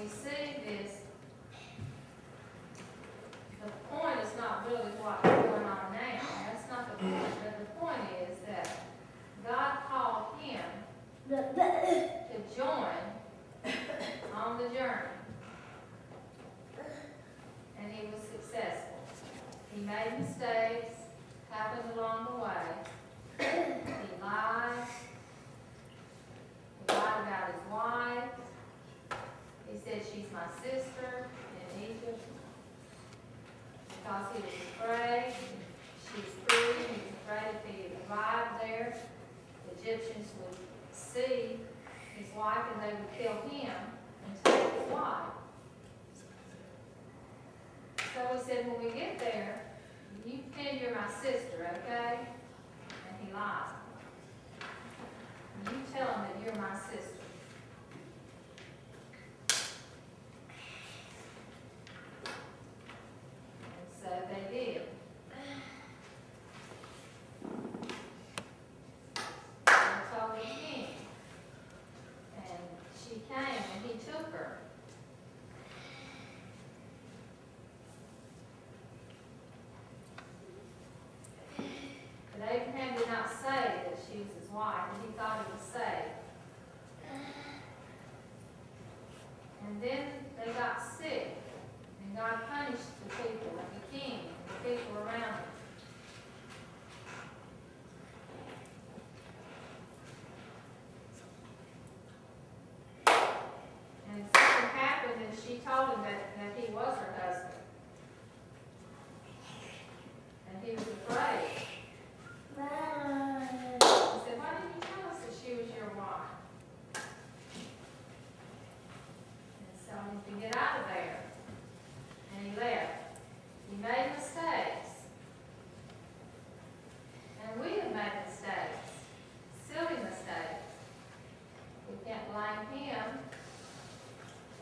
we see this, the point is not really what's going on now. That's not the point. But the point is that God called him to join on the journey. And he was successful. He made mistakes, happened along the way. He lied. He lied about his wife. He said, she's my sister in Egypt. Because he was afraid. She's free. He was afraid if he arrived there, the Egyptians would see his wife and they would kill him and take his wife. So he said, when we get there, you pretend you're my sister, okay? And he lied. You tell him that you're my sister. And so they did. They told the king. And she came and he took her. But Abraham did not say that she was his wife, and he thought he was saved. And then they got sick, and God punished the people, and the king, and the people around him. And something happened, and she told him that he was her husband. And he was afraid. He said, why didn't you tell us that she was your wife? And so he could get out of there. And he left. He made mistakes. And we have made mistakes. Silly mistakes. We can't blame him.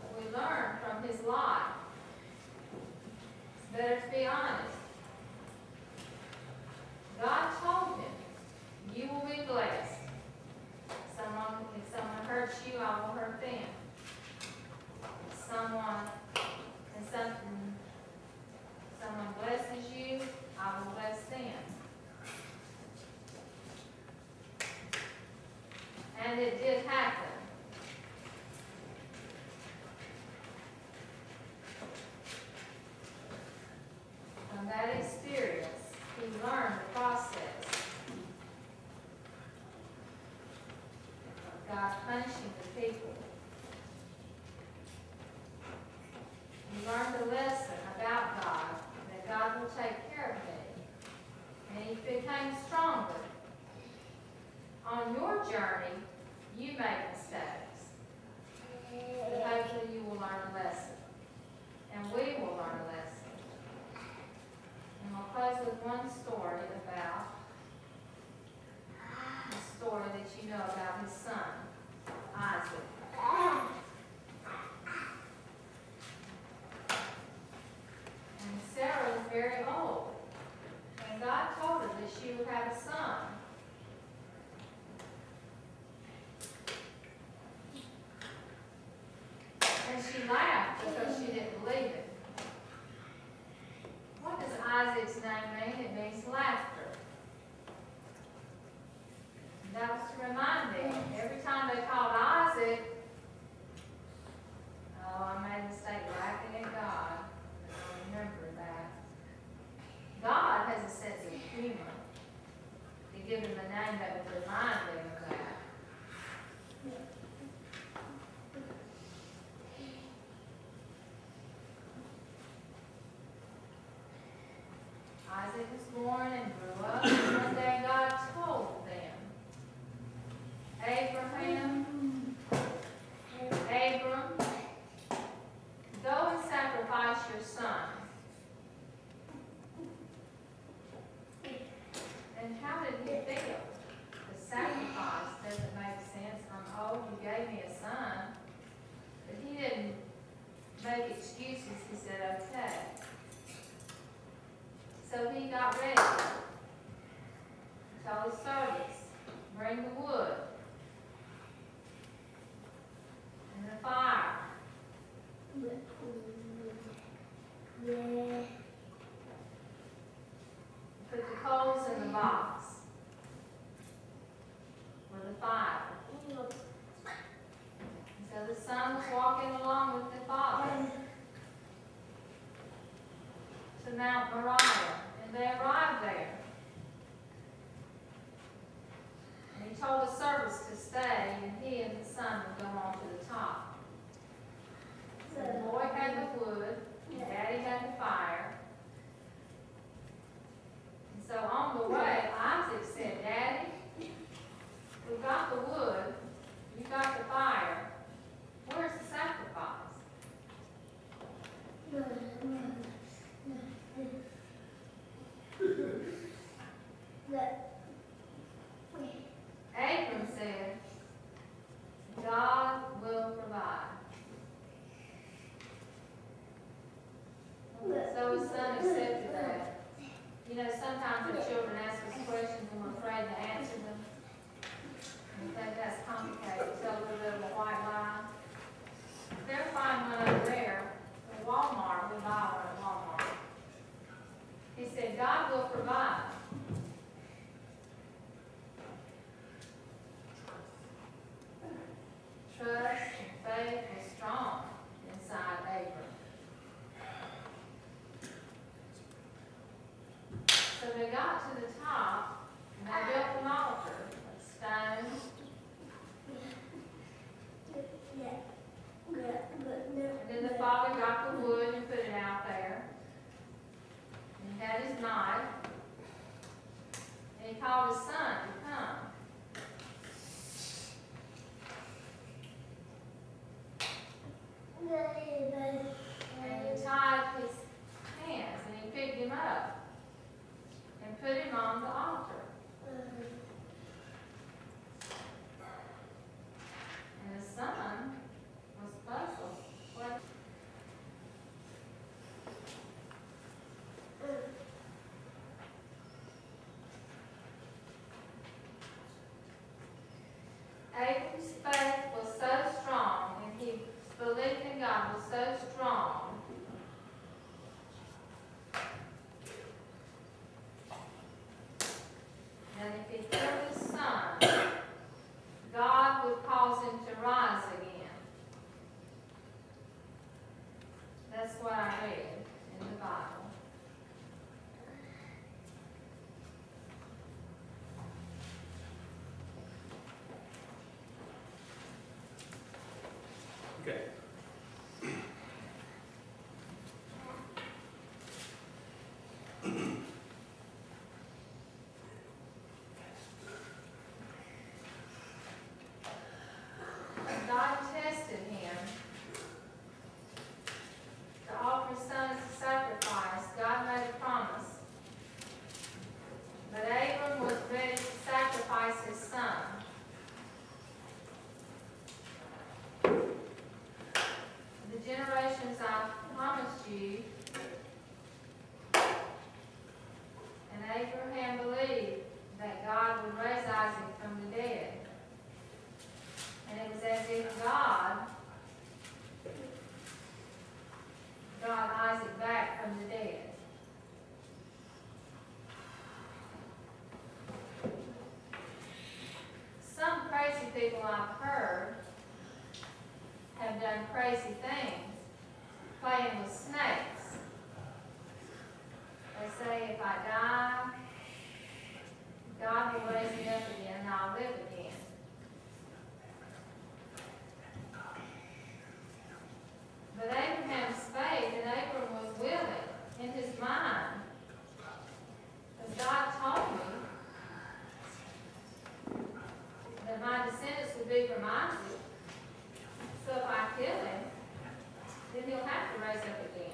But we learn from his life. It's better to be honest. God told him, you will be blessed. If someone hurts you, I will hurt them. If someone blesses you, I will bless them. And it did happen. From that experience, he learned the process of God punishing the people. He learned the lesson about God, that God will take care of me. And he became stronger. On your journey, you make mistakes. But hopefully you will learn a lesson. And we will learn a lesson. And I'll close with one story about a story that you know about his son, Isaac. And Sarah was very old. And God told her that she would have a son. And she laughed because she didn't believe it. What does Isaac's name mean? It means laughter. And that was to remind them. Every time they called Isaac, oh, I made a mistake laughing at God. I remember that. God has a sense of humor. He gave him a name that would remind them of that. Isaac was born and grew up, and one day God told them, Abram, go and sacrifice your son. And how did he feel? The sacrifice doesn't make sense. I'm old, you gave me a son. But he didn't make excuses. He said, okay. So he got ready. He told his servants, bring the wood and the fire son was walking along with the father to Mount Moriah, and they arrived there. And he told the servants to stay, and he and the son would go on to the top. So the boy had the wood, and Daddy had the fire. And so on the way, Isaac said, Daddy, we've got the wood, you got the fire. Where's the sacrifice? Abram said, God will provide. So his son accepted that. You know, sometimes our children ask us questions and we're afraid to answer them. And we think that's complicated. Tell a little bit of a white lie. They'll find one over there at Walmart. We buy one at Walmart. He said, God will provide. Trust and faith was strong inside Abram. So they got to the top, and they built an altar of stone. And then the father got the wood and put it out there. And he had his knife. And he called his son to come. And he tied his hands and he picked him up and put him on the altar. And the son was puzzled. What? Abram's faith was so strong, and his belief in God was so strong, that if he killed his son, God would cause him to rise again. That's what I read in the Bible. Okay. God tested him to offer his son as a sacrifice. God made a promise. But Abram was ready to sacrifice his son. The generations I promised you, and Abraham believed that God would raise Isaac from the dead. And it was as if God brought Isaac back from the dead. Some crazy people I've heard have done crazy things, playing with snakes. They say, if I die, God will raise me up again and I'll live again. But Abraham's faith, and Abram was willing in his mind, as God told me that my descendants would be from Isaac. So if I kill him, then he'll have to raise up again.